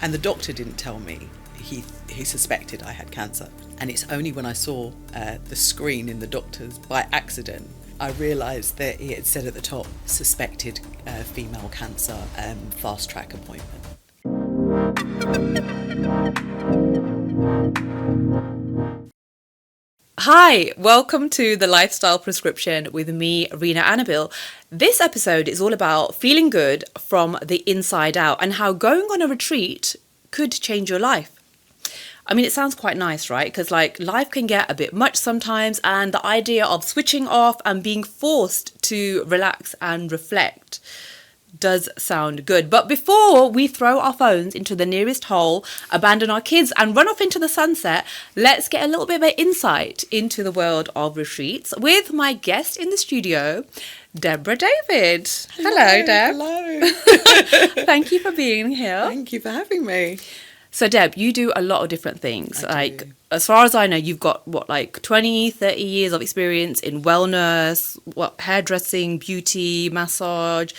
And the doctor didn't tell me. He suspected I had cancer. And it's only when I saw the screen in the doctor's by accident, I realised that he had said at the top, suspected female cancer, fast track appointment. Hi, welcome to The Lifestyle Prescription with me, Rena Annobil. This episode is all about feeling good from the inside out and how going on a retreat could change your life. I mean, it sounds quite nice, right? Because life can get a bit much sometimes, and the idea of switching off and being forced to relax and reflect does sound good. But before we throw our phones into the nearest hole, abandon our kids and run off into the sunset, let's get a little bit of an insight into the world of retreats with my guest in the studio, Deborah David. Hello, Deb. Hello. Thank you for being here. Thank you for having me. So, Deb, you do a lot of different things. I do. As far as I know, you've got 20, 30 years of experience in wellness, hairdressing, beauty, massage,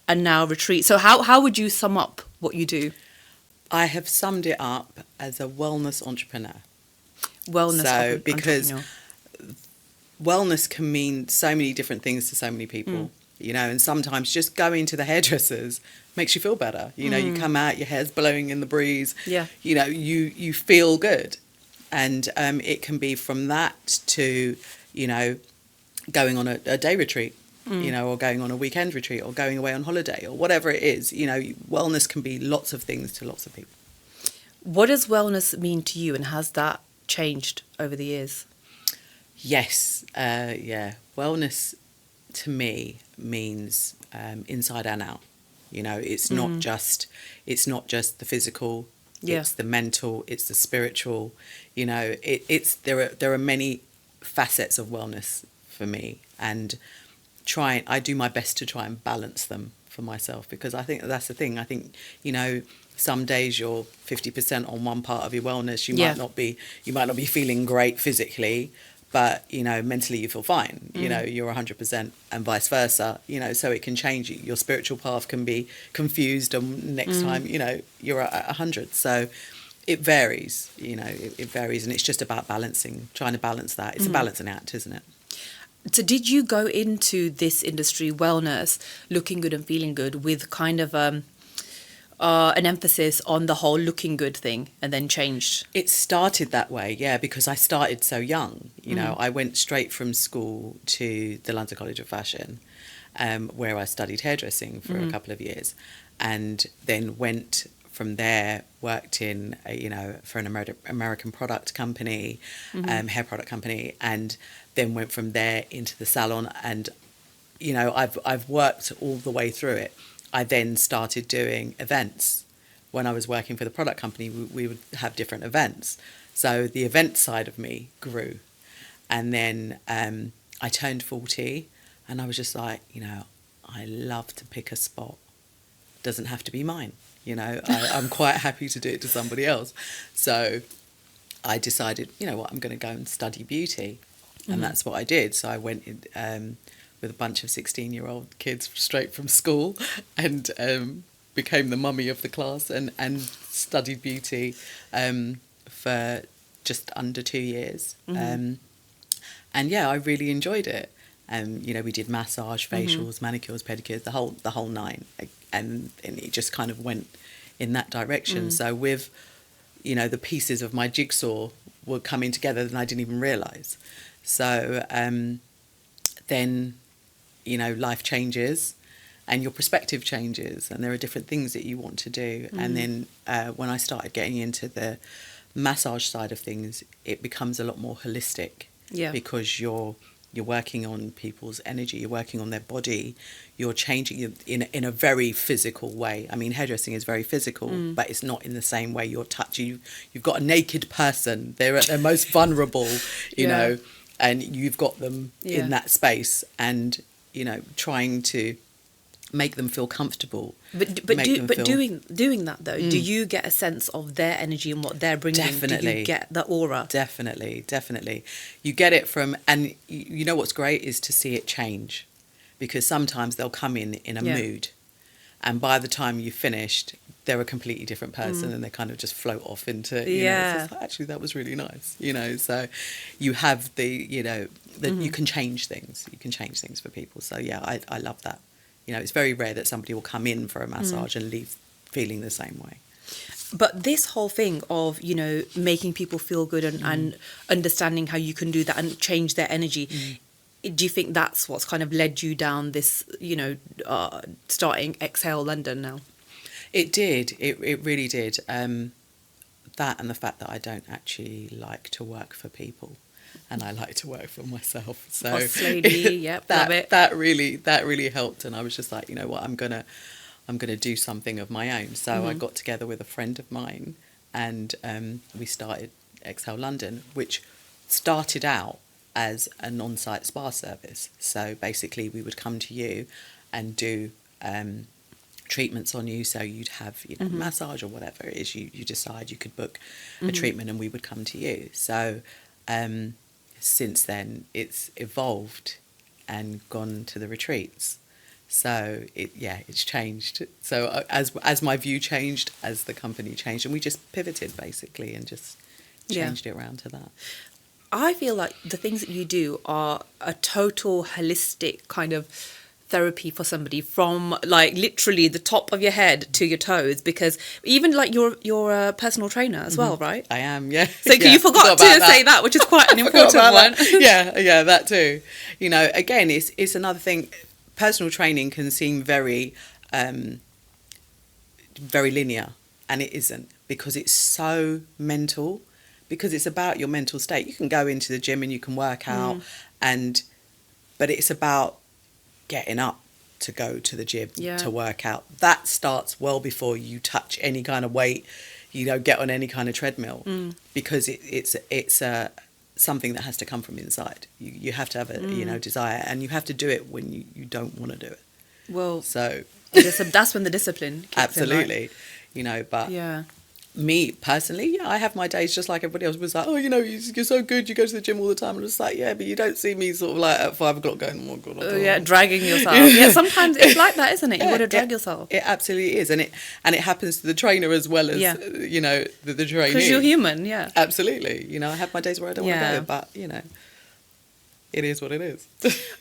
and now retreat. So how would you sum up what you do? I have summed it up as a wellness entrepreneur. Entrepreneur. Because wellness can mean so many different things to so many people, and sometimes just going to the hairdressers makes you feel better. You come out, your hair's blowing in the breeze. Yeah. You feel good. And it can be from that to, going on a day retreat. Or going on a weekend retreat or going away on holiday or whatever it is. Wellness can be lots of things to lots of people. What does wellness mean to you, and has that changed over the years? Yes. Wellness to me means inside and out. It's not just the physical, it's the mental, it's the spiritual. There are many facets of wellness for me, and I do my best to try and balance them for myself, because I think that's the thing. I think, some days you're 50% on one part of your wellness. You might not be feeling great physically, but, mentally you feel fine. You're 100%, and vice versa, so it can change. Your spiritual path can be confused, and next time, you're at 100. So it varies, it varies, and it's just about trying to balance that. It's a balancing act, isn't it? So did you go into this industry, wellness, looking good and feeling good, with kind of an emphasis on the whole looking good thing, and then changed? It started that way, because I started so young. I went straight from school to the London College of Fashion, where I studied hairdressing for a couple of years, and then went from there, worked in, for an American product company, hair product company, and then went from there into the salon. And, I've worked all the way through it. I then started doing events. When I was working for the product company, we would have different events. So the event side of me grew. And then I turned 40, and I was just like, I love to pick a spot. Doesn't have to be mine. I'm quite happy to do it to somebody else. So I decided, I'm going to go and study beauty. And that's what I did. So I went with a bunch of 16-year-old kids straight from school, and became the mummy of the class, and studied beauty for just under 2 years. And I really enjoyed it. We did massage, facials, manicures, pedicures, the whole nine, and it just kind of went in that direction. So with, the pieces of my jigsaw were coming together, and I didn't even realise. So then, life changes, and your perspective changes, and there are different things that you want to do. And then when I started getting into the massage side of things, it becomes a lot more holistic, because you're working on people's energy, you're working on their body, you're changing in a very physical way. I mean, hairdressing is very physical, but it's not in the same way. You've got a naked person, they're at their most vulnerable, you know, and you've got them in that space, and, trying to make them feel comfortable. But doing that though, do you get a sense of their energy and what they're bringing? Definitely. Do you get the aura? Definitely. You get it from, and what's great is to see it change, because sometimes they'll come in a mood, and by the time you've finished, they're a completely different person, and they kind of just float off into, you know, it's just like, actually, that was really nice, you know. So you have the, you know, that you can change things. You can change things for people. So yeah, I love that. You know, it's very rare that somebody will come in for a massage and leave feeling the same way. But this whole thing of, you know, making people feel good and understanding how you can do that and change their energy, do you think that's what's kind of led you down this, you know, starting Exhale London now? It did. It really did. That and the fact that I don't actually like to work for people, and I like to work for myself. So Boss lady, yep, love it. That really helped. And I was just like, you know what, I'm gonna do something of my own. So I got together with a friend of mine, and we started Exhale London, which started out as an on-site spa service. So basically, we would come to you and do treatments on you. So you'd have, you know, massage or whatever it is you decide. You could book a treatment, and we would come to you. So since then, it's evolved and gone to the retreats. So it's changed. So as my view changed, as the company changed, and we just pivoted basically and just changed it around to that. I feel like the things that you do are a total holistic kind of therapy for somebody, from like literally the top of your head to your toes, because even like you're a personal trainer as well, right? I am, yeah. So you forgot to say that, which is quite an important one. Yeah, that too. You know, again, it's another thing. Personal training can seem very linear, and it isn't, because it's so mental, because it's about your mental state. You can go into the gym and you can work out, but it's about getting up to go to the gym to work out. That starts well before you touch any kind of weight, you know, get on any kind of treadmill, because it's something that has to come from inside. You have to have a you know, desire, and you have to do it when you don't want to do it. Well, so that's when the discipline kicks absolutely in, right? You know, but me personally, I have my days just like everybody else. Was like, oh, you know, you're so good, you go to the gym all the time. And it's like, yeah, but you don't see me sort of like at 5 o'clock going, oh my god, dragging yourself. Yeah, sometimes it's like that, isn't it? You got to drag yourself. It absolutely is, and it happens to the trainer as well as you know, the trainee. Because you're human, absolutely. You know, I have my days where I don't want to go, but you know, it is what it is.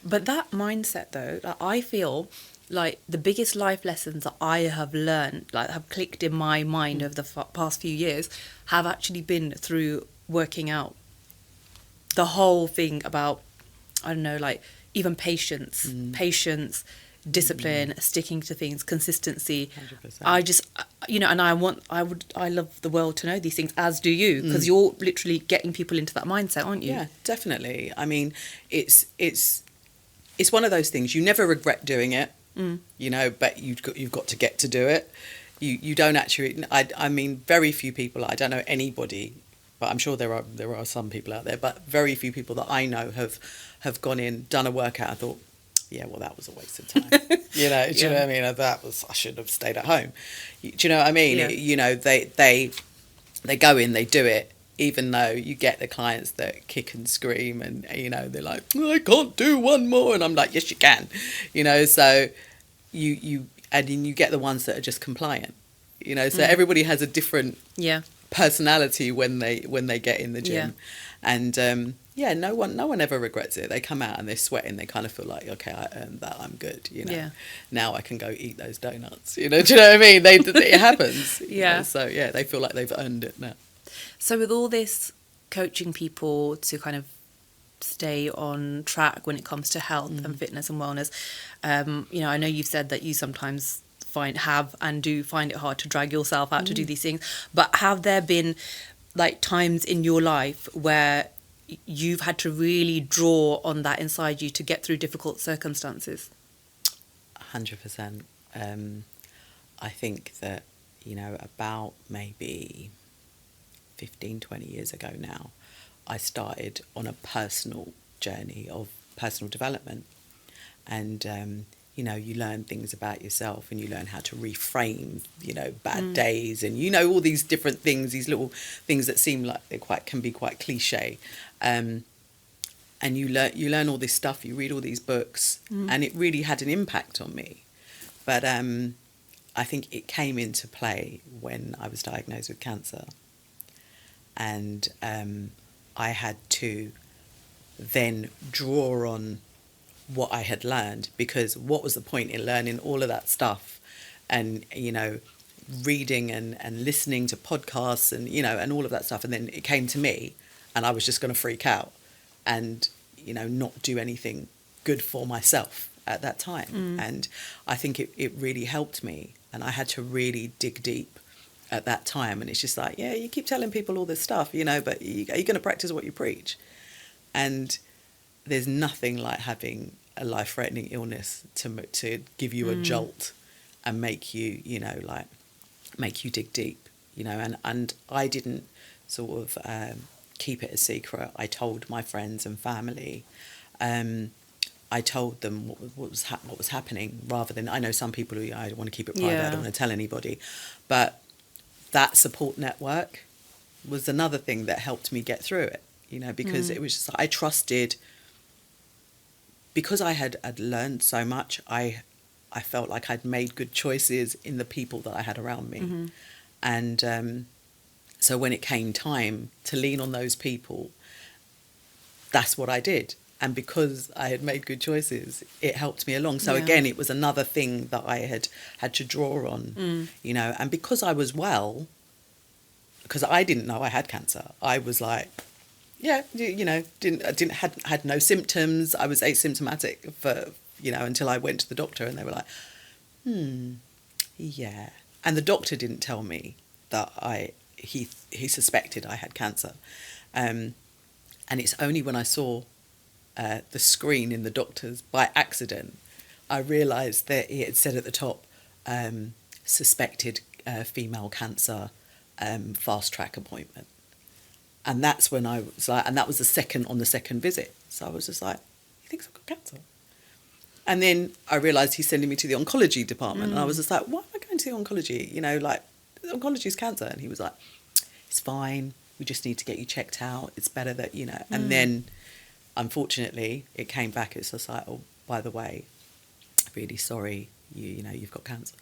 But that mindset, though, I feel like the biggest life lessons that I have learned, like have clicked in my mind over the past few years, have actually been through working out. The whole thing about, I don't know, like even patience, discipline, sticking to things, consistency. 100%. I just, you know, and I love the world to know these things, as do you, because you're literally getting people into that mindset, aren't you? Yeah, definitely. I mean, it's one of those things. You never regret doing it. You know, but you've got to get to do it. You don't actually. I mean, very few people. I don't know anybody, but I'm sure there are some people out there. But very few people that I know have gone in, done a workout, and thought, yeah, well, that was a waste of time. You know, do you know what I mean? I should have stayed at home. Do you know what I mean? Yeah. You know, they go in, they do it. Even though you get the clients that kick and scream, and you know, they're like, I can't do one more, and I'm like, yes, you can. You know, so you get the ones that are just compliant. You know, so everybody has a different personality when they get in the gym, and no one ever regrets it. They come out and they're sweating. They kind of feel like, okay, I earned that. I'm good. You know, now I can go eat those donuts. You know, do you know what I mean? It happens. You know? So they feel like they've earned it now. So with all this coaching people to kind of stay on track when it comes to health and fitness and wellness, you know, I know you've said that you sometimes find it hard to drag yourself out to do these things, but have there been like times in your life where you've had to really draw on that inside you to get through difficult circumstances? 100%. I think that, you know, about maybe 15, 20 years ago now, I started on a personal journey of personal development. And, you know, you learn things about yourself, and you learn how to reframe, you know, bad days, and, you know, all these different things, these little things that seem like they can be quite cliche. And you learn all this stuff, you read all these books, and it really had an impact on me. But I think it came into play when I was diagnosed with cancer. And I had to then draw on what I had learned, because what was the point in learning all of that stuff and, you know, reading and listening to podcasts and, you know, and all of that stuff. And then it came to me and I was just going to freak out and, you know, not do anything good for myself at that time. And I think it really helped me. And I had to really dig deep at that time. And it's just like, yeah, you keep telling people all this stuff, you know, but are you going to practice what you preach? And there's nothing like having a life-threatening illness to give you a jolt and make you, you know, like, make you dig deep, you know. And I didn't sort of keep it a secret. I told my friends and family. I told them what was happening, rather than, I know some people who, I want to keep it private, I don't want to tell anybody. But that support network was another thing that helped me get through it, you know, because it was just, I trusted, because I had learned so much, I felt like I'd made good choices in the people that I had around me. And so when it came time to lean on those people, that's what I did. And because I had made good choices, it helped me along. So again, it was another thing that I had to draw on, you know. And because I was well, because I didn't know I had cancer, I was like, yeah, you know, had no symptoms. I was asymptomatic for, you know, until I went to the doctor, and they were like, yeah. And the doctor didn't tell me that he suspected I had cancer. And it's only when I saw the screen in the doctor's by accident, I realised that it had said at the top, suspected female cancer, fast track appointment. And that's when I was like, and that was the second visit. So I was just like, he thinks I've got cancer. And then I realised he's sending me to the oncology department. And I was just like, why am I going to the oncology? You know, like, oncology is cancer. And he was like, it's fine. We just need to get you checked out. It's better that, you know. And then, unfortunately, it came back. It's just like, oh, by the way, really sorry, you know, you've got cancer.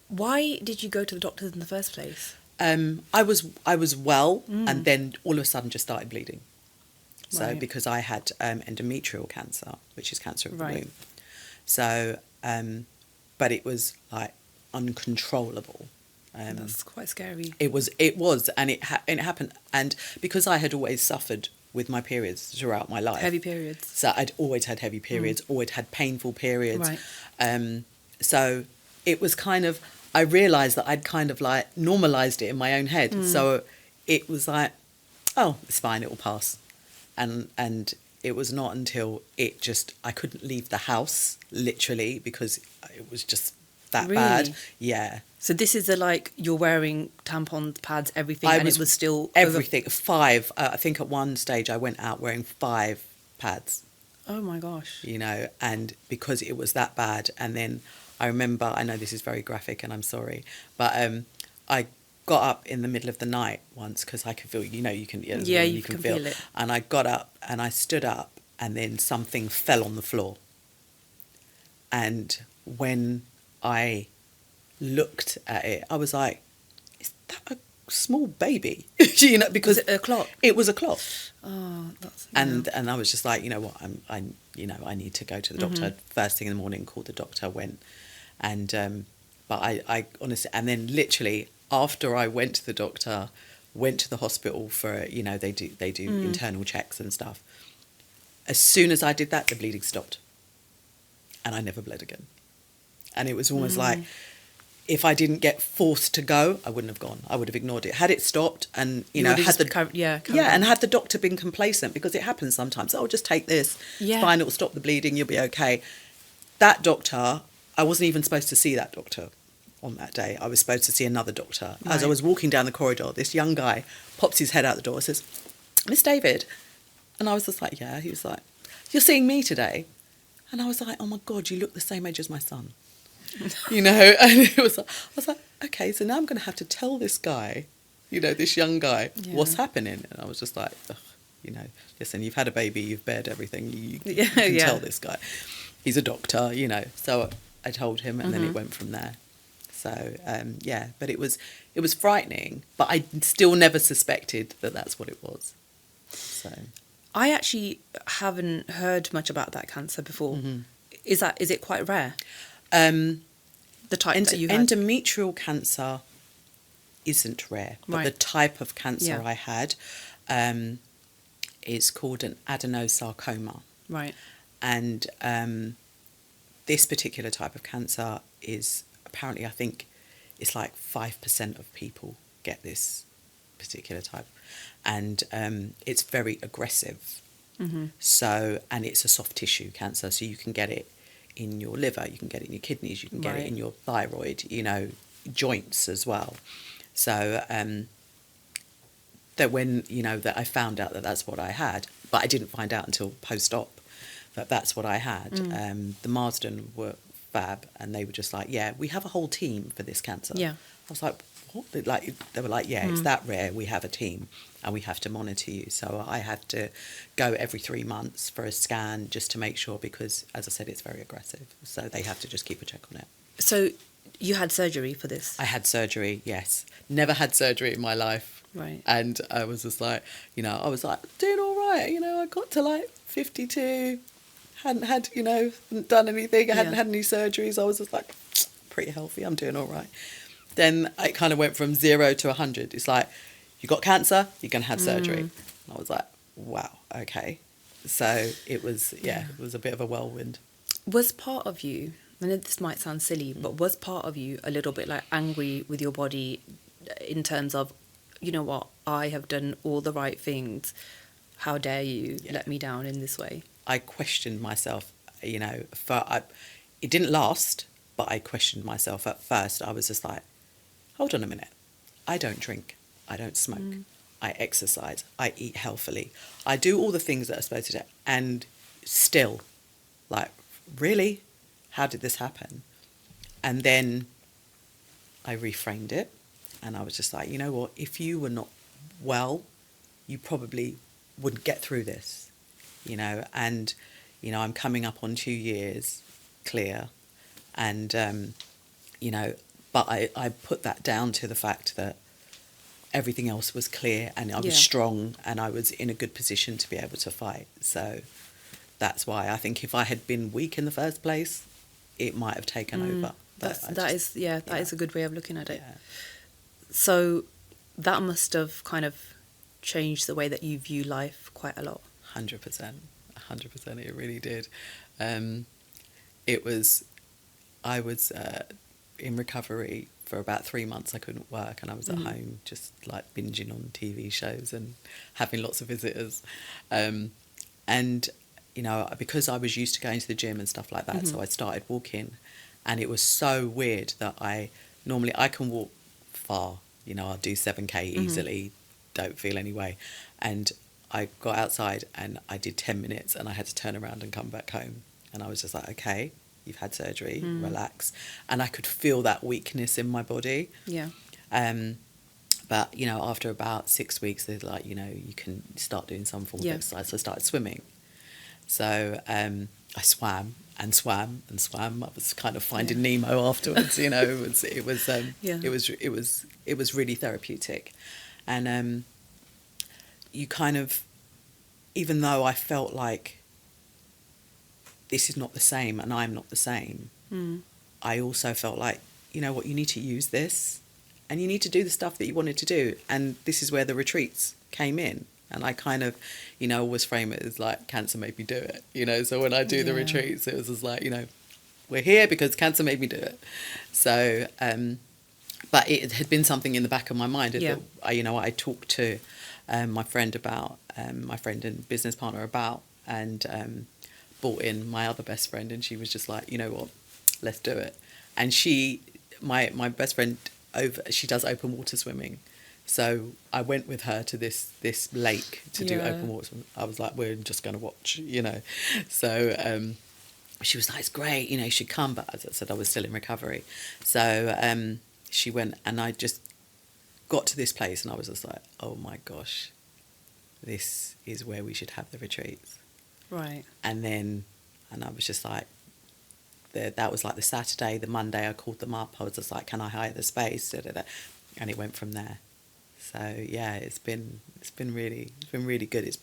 Why did you go to the doctors in the first place? I was well, and then all of a sudden just started bleeding. So because I had endometrial cancer, which is cancer of the womb. So, but it was like uncontrollable. That's quite scary. It was, and it happened. And because I had always suffered with my periods throughout my life. Heavy periods. So I'd always had heavy periods, always had painful periods. So it was kind of, I realised that I'd kind of like normalised it in my own head. So it was like, oh, it's fine, it will pass. And it was not until I couldn't leave the house, literally, because it was just that bad. Yeah. So this is like, you're wearing tampons, pads, everything, and it was still... Everything. 5. I think at one stage I went out wearing 5 pads. Oh my gosh. You know, and because it was that bad. And then I remember, I know this is very graphic and I'm sorry, but I got up in the middle of the night once, because I could feel, you know, you can feel it. And I got up and I stood up, and then something fell on the floor. And when I looked at it, I was like, is that a small baby? You know, because was it a clot? It was a clot. Oh, that's... And I was just like, you know what, I need to go to the doctor. First thing in the morning, called the doctor, went, and but I honestly, and then literally after I went to the doctor, went to the hospital for, you know, they do internal checks and stuff. As soon as I did that, the bleeding stopped, and I never bled again. And it was almost like, if I didn't get forced to go, I wouldn't have gone. I would have ignored it. Had it stopped, and had and had the doctor been complacent, because it happens sometimes. Oh, just take this. It's fine, it will stop the bleeding. You'll be okay. That doctor, I wasn't even supposed to see that doctor on that day. I was supposed to see another doctor. As I was walking down the corridor, this young guy pops his head out the door and says, Miss David. And I was just like, yeah. He was like, you're seeing me today? And I was like, oh my God, you look the same age as my son. You know, and I was like, okay, so now I'm going to have to tell this guy, you know, this young guy, what's happening. And I was just like, you know, listen, you've had a baby, you've bared everything, you can tell this guy. He's a doctor, you know. So I told him, and then it went from there. So, yeah, but it was frightening, but I still never suspected that that's what it was. So I actually haven't heard much about that cancer before. Mm-hmm. Is it quite rare? um, The type that you had? endometrial cancer isn't rare, but the Right. type of cancer Yeah. I had is called an adenocarcinoma. Right. And this particular type of cancer is apparently, I think, it's like 5% of people get this particular type. And it's very aggressive. Mm-hmm. So, and it's a soft tissue cancer, so you can get it in your liver, you can get it in your kidneys, you can get it in your thyroid, joints as well. So that when, that I found out that that's what I had, but I didn't find out until post-op that that's what I had. The Marsden were fab, and they were just like, yeah, we have a whole team for this cancer. Yeah. I was like, what? They were like, yeah, it's that rare, we have a team and we have to monitor you. So I had to go every 3 months for a scan just to make sure, because as I said, it's very aggressive. So they have to just keep a check on it. So you had surgery for this? I had surgery, yes. Never had surgery in my life. Right. And I was just like, I was like, doing all right. I got to like 52, hadn't done anything. I hadn't had any surgeries. I was just like, pretty healthy. I'm doing all right. Then it kind of went from 0 to 100. It's like, you got cancer, you're going to have surgery. And I was like, wow, okay. So it was, it was a bit of a whirlwind. Was part of you, I know this might sound silly, but was part of you a little bit like angry with your body in terms of, you know what, I have done all the right things. How dare you let me down in this way? I questioned myself, it didn't last, but I questioned myself at first. I was just like, hold on a minute. I don't drink. I don't smoke. I exercise. I eat healthily. I do all the things that are supposed to do. And still, like, really? How did this happen? And then I reframed it. And I was just like, you know what? If you were not well, you probably wouldn't get through this, And, I'm coming up on 2 years clear. And, but I put that down to the fact that everything else was clear and I was strong and I was in a good position to be able to fight. So that's why I think if I had been weak in the first place, it might have taken over. That is a good way of looking at it. Yeah. So that must have kind of changed the way that you view life quite a lot. 100%. It really did. I was in recovery for about 3 months. I couldn't work and I was at home just like binging on TV shows and having lots of visitors. And, because I was used to going to the gym and stuff like that, so I started walking, and it was so weird that I can walk far, I'll do 7K easily, don't feel any way. And I got outside and I did 10 minutes and I had to turn around and come back home. And I was just like, okay, you've had surgery, relax. And I could feel that weakness in my body. Yeah. But, after about 6 weeks, they're like, you can start doing some form of exercise. So I started swimming. So I swam and swam and swam. I was kind of finding Nemo afterwards, It was really therapeutic. And you kind of, even though I felt like this is not the same and I'm not the same, I also felt like, you know what, you need to use this and you need to do the stuff that you wanted to do. And this is where the retreats came in. And I kind of, always frame it as like cancer made me do it, So when I do the retreats, it was just like, we're here because cancer made me do it. So, but it had been something in the back of my mind. That, I talked to my friend about, my friend and business partner about, and brought in my other best friend, and she was just like, you know what, let's do it. And my best friend, she does open water swimming. So I went with her to this lake to do open water swimming. I was like, we're just going to watch, So she was like, it's great, you should come. But as I said, I was still in recovery. So she went, and I just got to this place and I was just like, oh my gosh, this is where we should have the retreats. Right. And I was just like, that was like the Saturday. The Monday I called them up. I was just like, can I hire the space? Da, da, da. And it went from there. So yeah, it's been really good.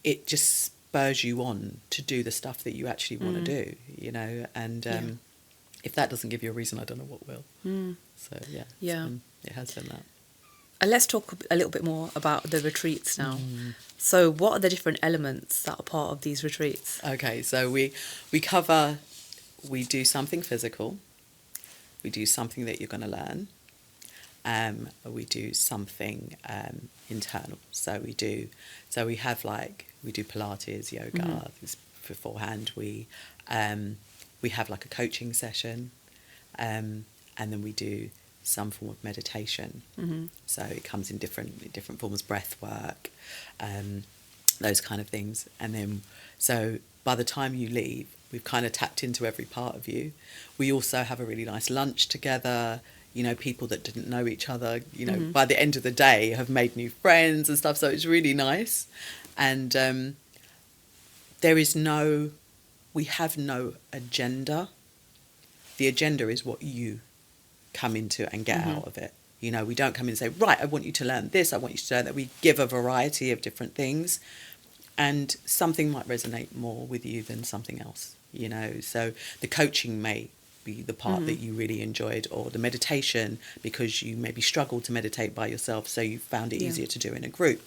It just spurs you on to do the stuff that you actually want to do, you know, and if that doesn't give you a reason, I don't know what will. So yeah, it has been that. And let's talk a little bit more about the retreats now. So what are the different elements that are part of these retreats? Okay, so we do something physical, we do something that you're going to learn, we do something internal. So we do Pilates, yoga. Beforehand, we have like a coaching session, and then we do some form of meditation. So it comes in different forms, breath work, those kind of things. And then, so by the time you leave, we've kind of tapped into every part of you. We also have a really nice lunch together. You know, people that didn't know each other, you know, by the end of the day have made new friends and stuff. So it's really nice. And we have no agenda. The agenda is what you come into and get out of it. You know, we don't come in and say, right, I want you to learn this, I want you to learn that. We give a variety of different things, and something might resonate more with you than something else, you know. So the coaching may be the part that you really enjoyed, or the meditation, because you maybe struggled to meditate by yourself, so you found it easier to do in a group.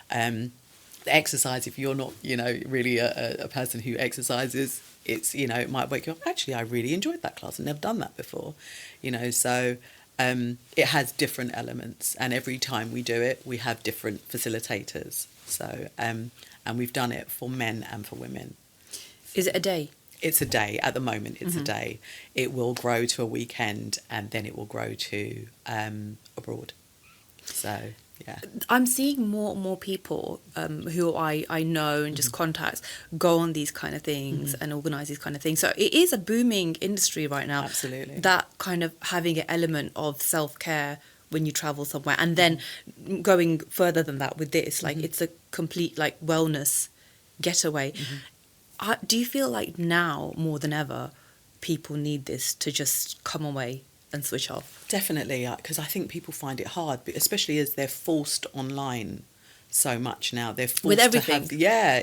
The exercise, if you're not, you know, really a person who exercises, it's, you know, it might wake you up, actually I really enjoyed that class, I've never done that before, you know. So it has different elements, and every time we do it we have different facilitators. So and we've done it for men and for women. Is it a day? It's a day at the moment. It's a day. It will grow to a weekend, and then it will grow to abroad. So yeah, I'm seeing more and more people who I know and just contacts go on these kind of things and organise these kind of things. So it is a booming industry right now. Absolutely. That kind of having an element of self-care when you travel somewhere, and then going further than that with this, like it's a complete like wellness getaway. Do you feel like now more than ever people need this to just come away and switch off? Definitely, because I think people find it hard, especially as they're forced online so much now. They're forced with everything.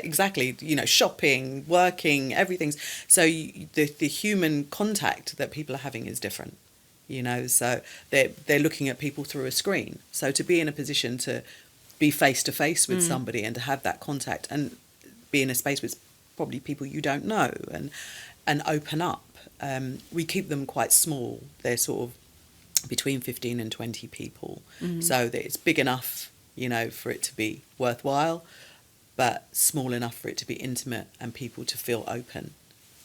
Exactly. You know, shopping, working, everything's. So the human contact that people are having is different. You know, so they're looking at people through a screen. So to be in a position to be face to face with somebody and to have that contact and be in a space with probably people you don't know and open up. We keep them quite small. They're sort of between 15 and 20 people. So that it's big enough, you know, for it to be worthwhile, but small enough for it to be intimate and people to feel open,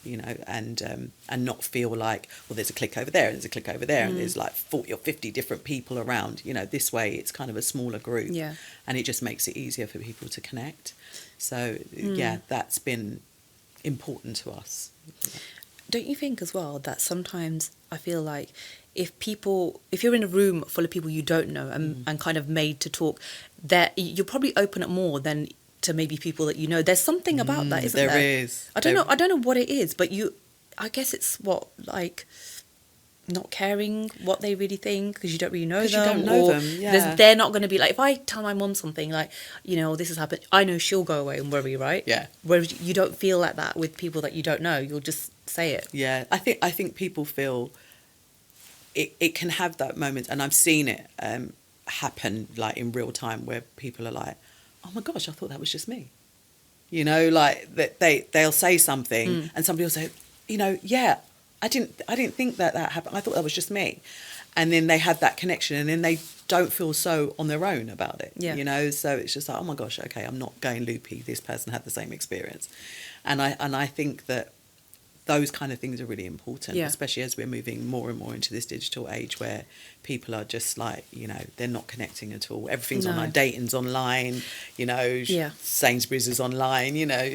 you know, and not feel like, well, there's a click over there and there's a click over there and there's like 40 or 50 different people around. You know, this way it's kind of a smaller group, and it just makes it easier for people to connect. So yeah, that's been important to us. Don't you think as well that sometimes I feel like if you're in a room full of people you don't know and kind of made to talk, that you'll probably open up more than to maybe people that you know. There's something about that, isn't there? There is. I don't know what it is, but I guess it's what, like, not caring what they really think because you don't really know them. You don't know them, yeah. They're not going to be like, if I tell my mum something like, you know, this has happened, I know she'll go away and worry, right? Yeah. Whereas you don't feel like that with people that you don't know. You'll just say it. Yeah, I think people feel it can have that moment, and I've seen it happen like in real time where people are like, oh my gosh, I thought that was just me. You know, like that they'll say something and somebody will say, you know, yeah, I didn't think that happened. I thought that was just me. And then they have that connection, and then they don't feel so on their own about it. Yeah. You know, so it's just like, oh my gosh, okay, I'm not going loopy. This person had the same experience. And I think that those kind of things are really important, especially as we're moving more and more into this digital age where people are just like, you know, they're not connecting at all. Everything's online. Dating's online, you know, Sainsbury's is online, you know,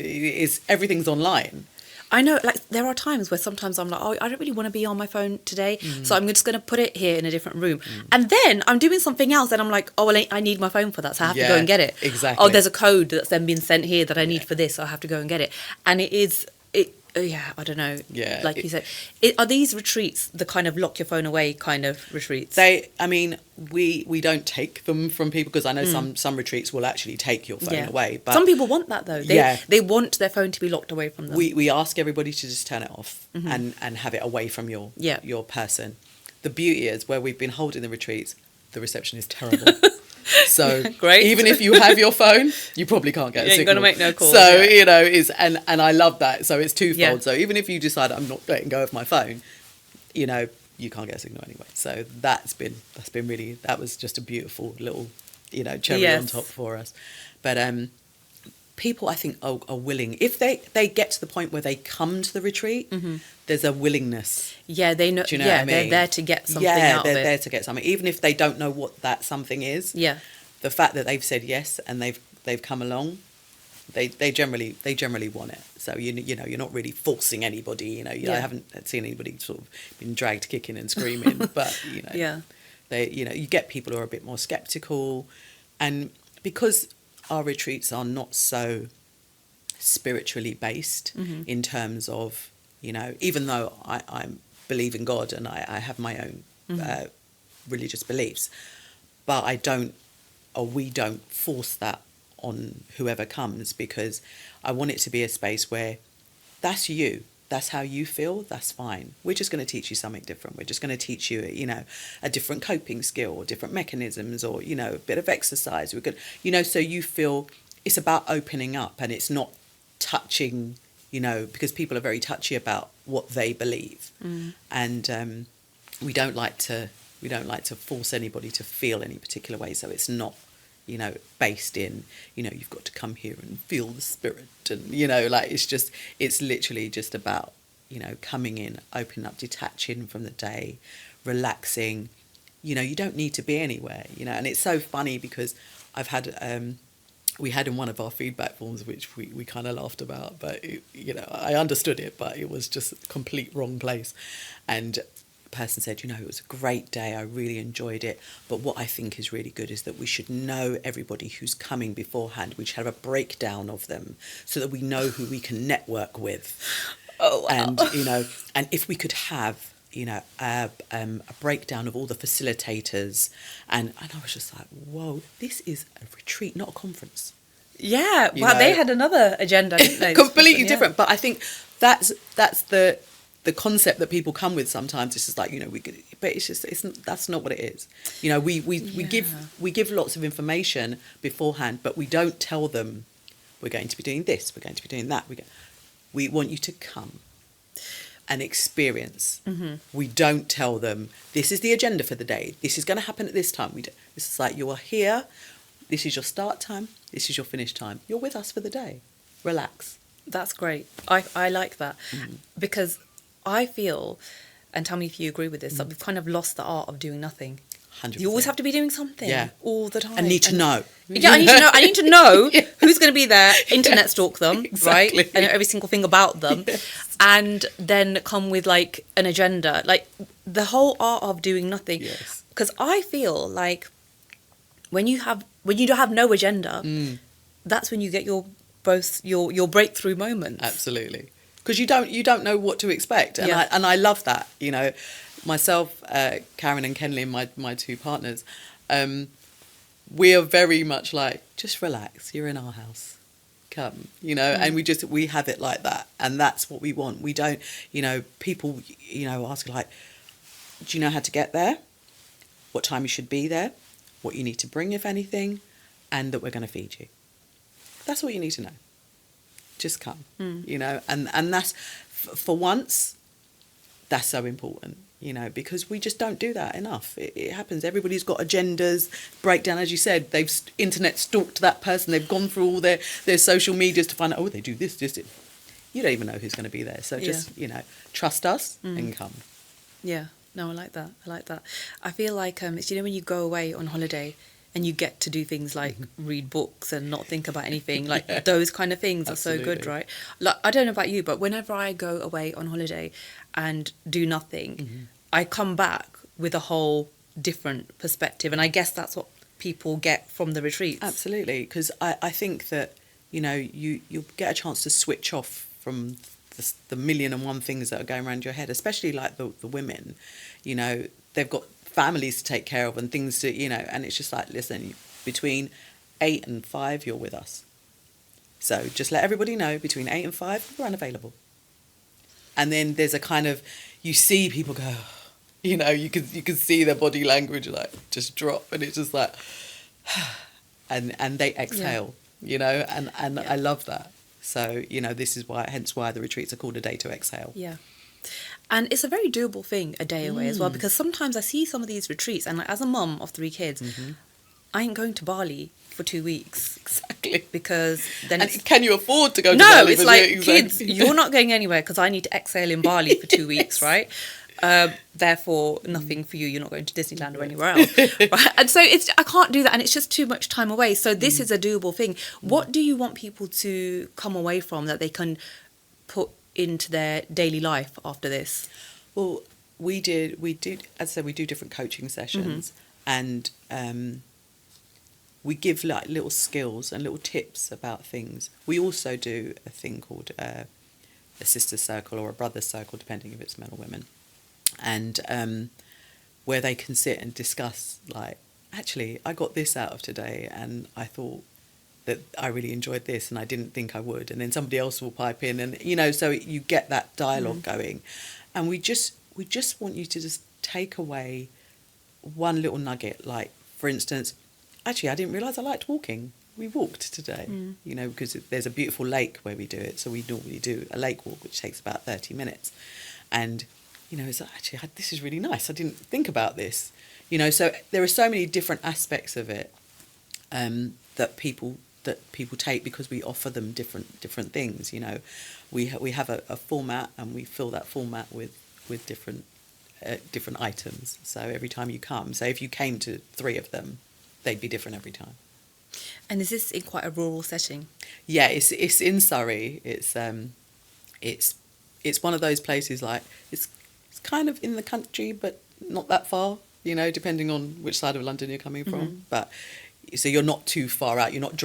everything's online. I know, like, there are times where sometimes I'm like, oh, I don't really want to be on my phone today, so I'm just going to put it here in a different room. And then I'm doing something else, and I'm like, oh, well, I need my phone for that, so I have to go and get it. Exactly. Oh, there's a code that's then been sent here that I need for this, so I have to go and get it. And yeah, I don't know. Yeah, Like you said, are these retreats the kind of lock your phone away kind of retreats? I mean, we don't take them from people, because I know some retreats will actually take your phone away. But some people want that though. They want their phone to be locked away from them. We ask everybody to just turn it off and have it away from your person. The beauty is, where we've been holding the retreats, the reception is terrible. So Great. Even if you have your phone, you probably can't get a signal. You're going to make no calls. So, and I love that. So it's twofold. Yeah. So even if you decide I'm not letting go of my phone, you can't get a signal anyway. So that was just a beautiful little, cherry on top for us. But people, I think, are willing. If they get to the point where they come to the retreat, there's a willingness. Yeah, they know. Do you know what I mean? They're there to get something out of it. Yeah, they're there to get something, even if they don't know what that something is. Yeah, the fact that they've said yes and they've come along, they generally want it. So you're not really forcing anybody. I haven't seen anybody sort of been dragged kicking and screaming, but you get people who are a bit more skeptical, and because our retreats are not so spiritually based in terms of, even though I believe in God and I have my own religious beliefs, but we don't force that on whoever comes, because I want it to be a space where that's you. That's how you feel. That's fine. We're just going to teach you something different. We're just going to teach you, a different coping skill, or different mechanisms, or, a bit of exercise. We're good, so you feel it's about opening up, and it's not touching, because people are very touchy about what they believe. And we don't like to force anybody to feel any particular way. So it's not, based in, you've got to come here and feel the spirit, and it's literally just about, coming in, opening up, detaching from the day, relaxing. You don't need to be anywhere, and it's so funny because I've had we had in one of our feedback forms, which we kind of laughed about, but I understood it, but it was just a complete wrong place. And person said, it was a great day, I really enjoyed it, but what I think is really good is that we should know everybody who's coming beforehand. We should have a breakdown of them so that we know who we can network with. Oh, wow. And and if we could have a breakdown of all the facilitators, and I was just like, whoa, this is a retreat, not a conference. Yeah, well, they had another agenda, didn't they? Completely different. But I think that's the concept that people come with sometimes. It's just like, but that's not what it is. We give lots of information beforehand, but we don't tell them we're going to be doing this, we're going to be doing that. We want you to come and experience. We don't tell them this is the agenda for the day, this is going to happen at this time. This is like, you are here, this is your start time, this is your finish time, you're with us for the day, relax. That's great. I like that, because I feel, and tell me if you agree with this, that we've kind of lost the art of doing nothing. 100%. You always have to be doing something all the time. I need to know. Yeah, I need to know who's going to be there, internet stalk them, exactly. Right? I know every single thing about them. Yes. And then come with like an agenda, like the whole art of doing nothing. Yes. Because I feel like when you don't have no agenda, that's when you get your breakthrough moments. Absolutely. Because you don't know what to expect, and I love that. Myself, Karen and Kenley, my two partners, we are very much like, just relax. You're in our house, come. And we have it like that, and that's what we want. We don't, people, ask like, do you know how to get there? What time you should be there? What you need to bring, if anything, and that we're going to feed you. That's what you need to know. Just come, and that's, for once, that's so important, because we just don't do that enough. It happens. Everybody's got agendas, breakdown, as you said. They've internet stalked that person. They've gone through all their social medias to find out, they do this. You don't even know who's going to be there. So just, trust us and come. Yeah, no, I like that. I feel like, it's, when you go away on holiday, and you get to do things like read books and not think about anything, like those kind of things are so good, right? Like, I don't know about you, but whenever I go away on holiday and do nothing, I come back with a whole different perspective. And I guess that's what people get from the retreats. Absolutely, because I think that, you'll get a chance to switch off from the million and one things that are going around your head, especially like the women, you know, they've got families to take care of and things to, you know, and it's just like, listen, between 8 and 5, you're with us. So just let everybody know, between 8 and 5, we're unavailable. And then there's a kind of, you see people go, you know, you can see their body language like just drop, and it's just like, and they exhale, you know, and I love that. So, you know, this is hence why the retreats are called A Day to Exhale. Yeah. And it's a very doable thing, a day away as well, because sometimes I see some of these retreats, and like, as a mum of 3 kids, I ain't going to Bali for 2 weeks. Exactly. Because then and can you afford to go to no, Bali? it's like, kids, you're not going anywhere because I need to exhale in Bali for 2 weeks, right? Therefore, nothing for you. You're not going to Disneyland or anywhere else. Right? And so I can't do that, and it's just too much time away. So this is a doable thing. What do you want people to come away from that they can put into their daily life after this? Well, we do, as I said, we do different coaching sessions, and we give like little skills and little tips about things. We also do a thing called a sister's circle or a brother's circle, depending if it's men or women, and where they can sit and discuss, like, actually, I got this out of today, and I thought that I really enjoyed this, and I didn't think I would, and then somebody else will pipe in, and you know, so you get that dialogue going, and we just want you to just take away one little nugget, like, for instance, actually, I didn't realise I liked walking. We walked today, you know, because there's a beautiful lake where we do it, so we normally do a lake walk, which takes about 30 minutes, and you know, it's like, actually, this is really nice. I didn't think about this, you know. So there are so many different aspects of it that people take, because we offer them different things. You know, we have a format, and we fill that format with different items. So every time you come, so if you came to 3 of them, they'd be different every time. And is this in quite a rural setting? Yeah, it's in Surrey. It's one of those places, like, it's kind of in the country, but not that far, you know, depending on which side of London you're coming from. But so you're not too far out. You're not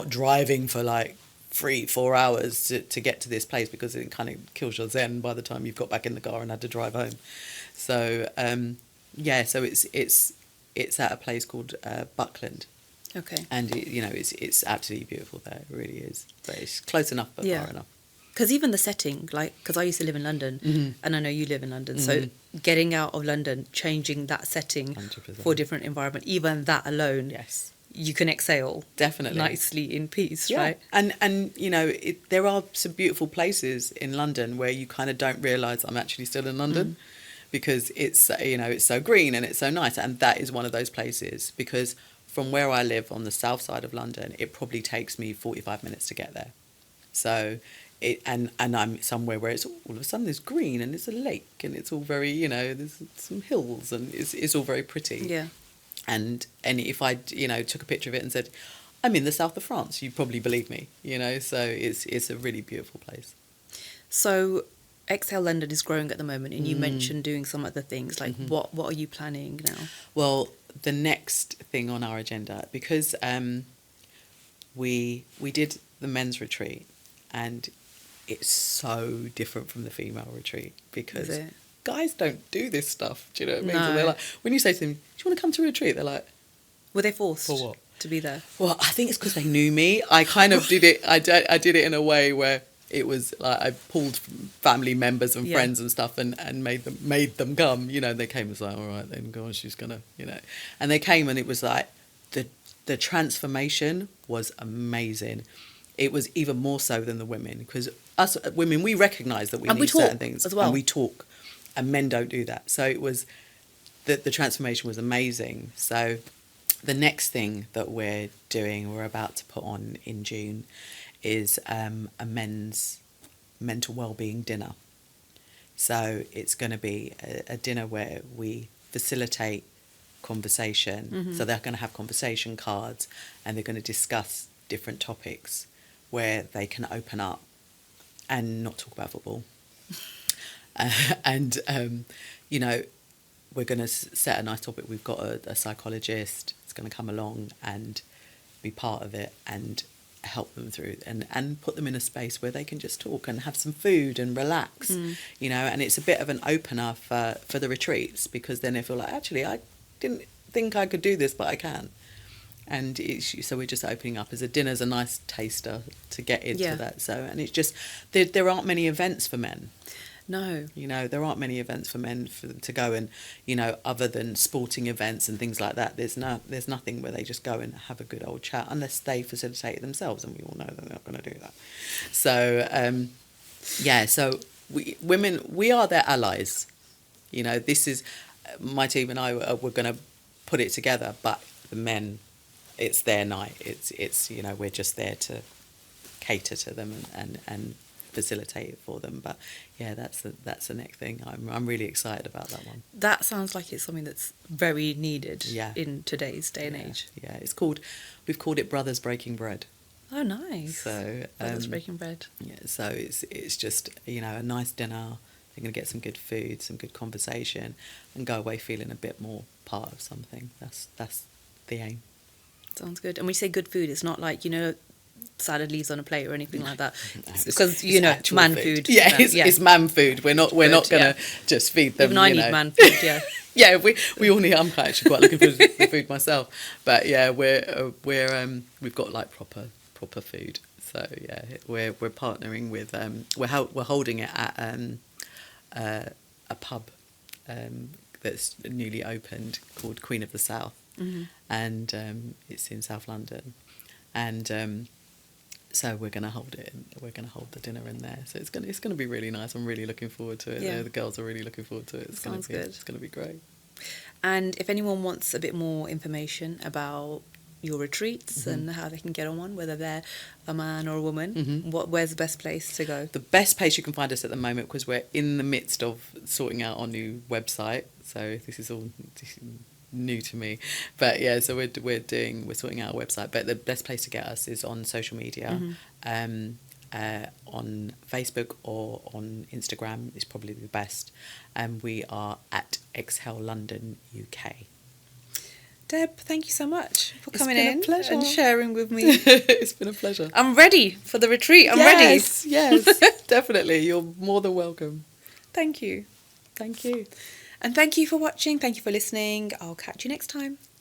driving for like 3-4 hours to get to this place, because it kind of kills your zen by the time you've got back in the car and had to drive home. So yeah, so it's at a place called Buckland. Okay. And you know, it's absolutely beautiful there. It really is. But it's close enough, but far enough. Because even the setting, like, because I used to live in London, and I know you live in London, so getting out of London, changing that setting 100%. for a different environment, even that alone, Yes, you can exhale definitely nicely in peace, yeah. right? And you know, there are some beautiful places in London where you kind of don't realise I'm actually still in London, because it's, you know, it's so green and it's so nice, and that is one of those places, because from where I live on the south side of London, it probably takes me 45 minutes to get there. So and I'm somewhere where it's all of a sudden there's green, and it's a lake, and it's all very, you know, there's some hills, and it's all very pretty. Yeah. And if I, you know, took a picture of it and said, I'm in the south of France, you'd probably believe me, you know. So it's a really beautiful place. So Exhale London is growing at the moment, and you mentioned doing some other things. Like, what are you planning now? Well, the next thing on our agenda, because we did the men's retreat, and it's so different from the female retreat, because guys don't do this stuff. Do you know what I mean? No. So they're like, when you say to them, do you want to come to a retreat? They're like, Were they forced for what? to be there? Well, I think it's because they knew me. I kind of did it. I did it in a way where it was like I pulled family members and friends and stuff, and made them come. You know, they came and was like, all right, then go on, she's gonna, you know, and they came, and it was like the transformation was amazing. It was even more so than the women, because us women, we recognise that we need certain things as well, and we talk, and men don't do that. So it was the transformation was amazing. So the next thing that we're about to put on in June is a men's mental wellbeing dinner. So it's going to be a dinner where we facilitate conversation. So they're going to have conversation cards, and they're going to discuss different topics where they can open up and not talk about football. You know, we're going to set a nice topic. We've got a psychologist that's going to come along and be part of it, and help them through and put them in a space where they can just talk and have some food and relax, you know, and it's a bit of an opener for the retreats, because then they feel like, actually, I didn't think I could do this, but I can. And so we're just opening up as a dinner's a nice taster to get into that. So, and it's just, there aren't many events for men. No. You know, there aren't many events for men for them to go, and, you know, other than sporting events and things like that, there's nothing where they just go and have a good old chat, unless they facilitate it themselves, and we all know that they're not going to do that. So, so we are their allies. You know, this is, my team and I, we're going to put it together, but the men, it's their night. It's you know, we're just there to cater to them and facilitate it for them. But yeah, that's the next thing. I'm really excited about that one. That sounds like it's something that's very needed in today's day and age. Yeah, we've called it Brothers Breaking Bread. Oh, nice. So Brothers Breaking Bread. Yeah, so it's just, you know, a nice dinner. They're going to get some good food, some good conversation, and go away feeling a bit more part of something. That's the aim. Sounds good. And when you say good food, it's not like, you know, salad leaves on a plate or anything like that. No, because, you know, man food. Yeah, it's man food. We're not going to just feed them. Even I need man food, yeah. Yeah, we all need. I'm actually quite looking for the food myself. But yeah, we've got like proper food. So yeah, we're partnering with we're holding it at a pub that's newly opened called Queen of the South, and it's in South London, and so we're going to hold it. We're going to hold the dinner in there. So it's going to be really nice. I'm really looking forward to it. Yeah. The girls are really looking forward to it. Sounds good. It's going to be great. And if anyone wants a bit more information about your retreats and how they can get on one, whether they're a man or a woman, where's the best place to go? The best place you can find us at the moment, because we're in the midst of sorting out our new website, so this is all new to me, but yeah, so we're sorting out our website, but the best place to get us is on social media, on Facebook or on Instagram is probably the best, and we are at Exhale London UK. Deb, thank you so much for coming been a in pleasure. and sharing with me. It's been a pleasure. I'm ready for the retreat. I'm ready. Yes, definitely. You're more than welcome. Thank you. Thank you. And thank you for watching. Thank you for listening. I'll catch you next time.